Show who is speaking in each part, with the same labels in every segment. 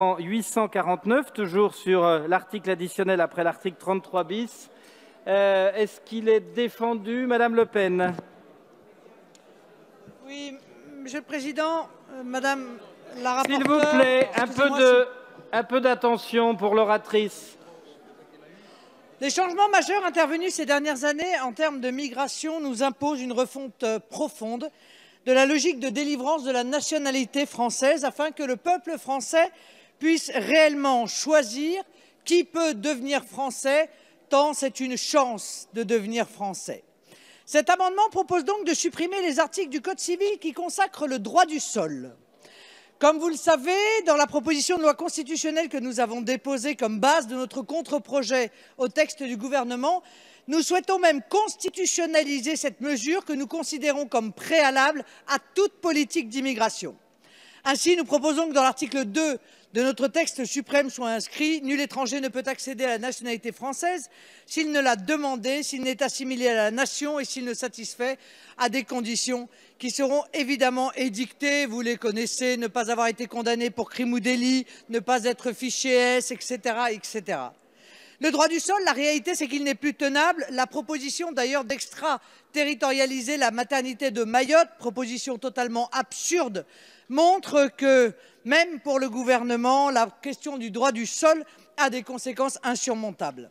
Speaker 1: 849, toujours sur l'article additionnel après l'article 33 bis. Est-ce qu'il est défendu, Madame Le Pen?
Speaker 2: Oui, Monsieur le Président, Madame la rapporteure...
Speaker 1: S'il vous plaît, un peu d'attention pour l'oratrice.
Speaker 2: Les changements majeurs intervenus ces dernières années en termes de migration nous imposent une refonte profonde de la logique de délivrance de la nationalité française afin que le peuple français puisse réellement choisir qui peut devenir français, tant c'est une chance de devenir français. Cet amendement propose donc de supprimer les articles du Code civil qui consacrent le droit du sol. Comme vous le savez, dans la proposition de loi constitutionnelle que nous avons déposée comme base de notre contre-projet au texte du gouvernement, nous souhaitons même constitutionnaliser cette mesure que nous considérons comme préalable à toute politique d'immigration. Ainsi, nous proposons que dans l'article 2 de notre texte suprême soit inscrit « Nul étranger ne peut accéder à la nationalité française s'il ne l'a demandé, s'il n'est assimilé à la nation et s'il ne satisfait à des conditions qui seront évidemment édictées. » Vous les connaissez, ne pas avoir été condamné pour crime ou délit, ne pas être fiché S, etc., etc. Le droit du sol, la réalité, c'est qu'il n'est plus tenable. La proposition d'ailleurs d'extraterritorialiser la maternité de Mayotte, proposition totalement absurde, montre que, même pour le gouvernement, la question du droit du sol a des conséquences insurmontables.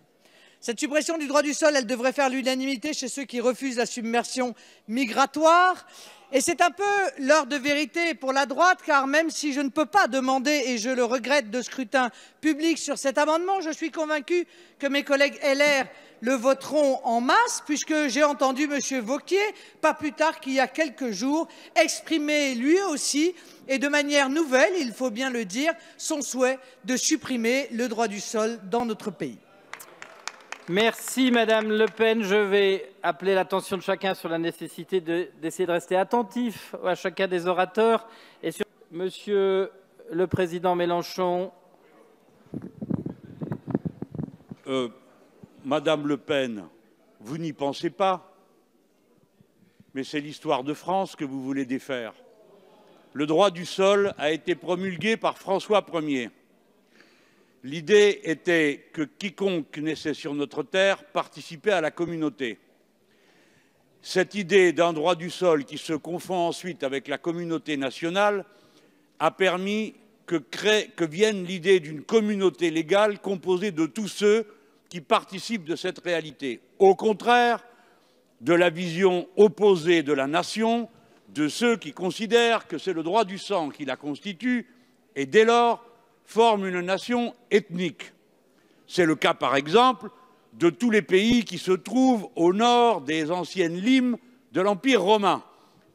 Speaker 2: Cette suppression du droit du sol, elle devrait faire l'unanimité chez ceux qui refusent la submersion migratoire. Et c'est un peu l'heure de vérité pour la droite, car même si je ne peux pas demander, et je le regrette, de scrutin public sur cet amendement, je suis convaincu que mes collègues LR le voteront en masse, puisque j'ai entendu M. Wauquiez, pas plus tard qu'il y a quelques jours, exprimer lui aussi, et de manière nouvelle, il faut bien le dire, son souhait de supprimer le droit du sol dans notre pays.
Speaker 1: Merci Madame Le Pen. Je vais appeler l'attention de chacun sur la nécessité d'essayer de rester attentif à chacun des orateurs. Et sur Monsieur le Président Mélenchon.
Speaker 3: Madame Le Pen, vous n'y pensez pas, mais c'est l'histoire de France que vous voulez défaire. Le droit du sol a été promulgué par François Ier. L'idée était que quiconque naissait sur notre terre participait à la communauté. Cette idée d'un droit du sol qui se confond ensuite avec la communauté nationale a permis que vienne l'idée d'une communauté légale composée de tous ceux qui participent de cette réalité. Au contraire de la vision opposée de la nation, de ceux qui considèrent que c'est le droit du sang qui la constitue et dès lors forment une nation ethnique. C'est le cas, par exemple, de tous les pays qui se trouvent au nord des anciennes limes de l'Empire romain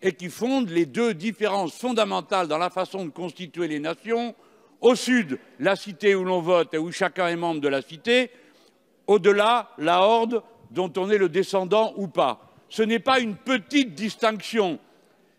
Speaker 3: et qui fondent les deux différences fondamentales dans la façon de constituer les nations. Au sud, la cité où l'on vote et où chacun est membre de la cité. Au-delà, la horde dont on est le descendant ou pas. Ce n'est pas une petite distinction,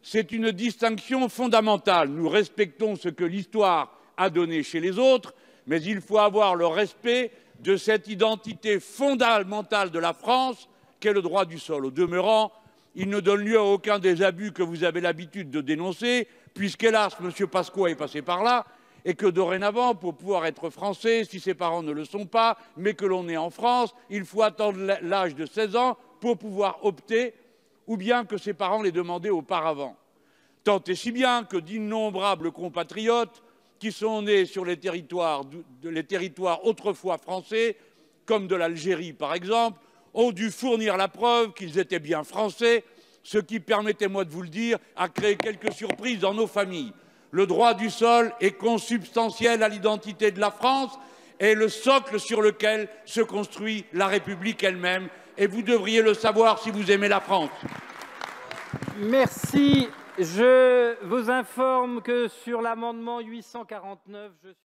Speaker 3: c'est une distinction fondamentale. Nous respectons ce que l'histoire a donné chez les autres, mais il faut avoir le respect de cette identité fondamentale de la France qu'est le droit du sol. Au demeurant, il ne donne lieu à aucun des abus que vous avez l'habitude de dénoncer, puisqu'hélas, M. Pasqua est passé par là, et que dorénavant, pour pouvoir être français, si ses parents ne le sont pas, mais que l'on est en France, il faut attendre l'âge de 16 ans pour pouvoir opter, ou bien que ses parents l'aient demandé auparavant. Tant et si bien que d'innombrables compatriotes qui sont nés sur les territoires autrefois français, comme de l'Algérie par exemple, ont dû fournir la preuve qu'ils étaient bien français, ce qui, permettez-moi de vous le dire, a créé quelques surprises dans nos familles. Le droit du sol est consubstantiel à l'identité de la France et le socle sur lequel se construit la République elle-même. Et vous devriez le savoir si vous aimez la France.
Speaker 1: Merci. Je vous informe que sur l'amendement 849, je suis...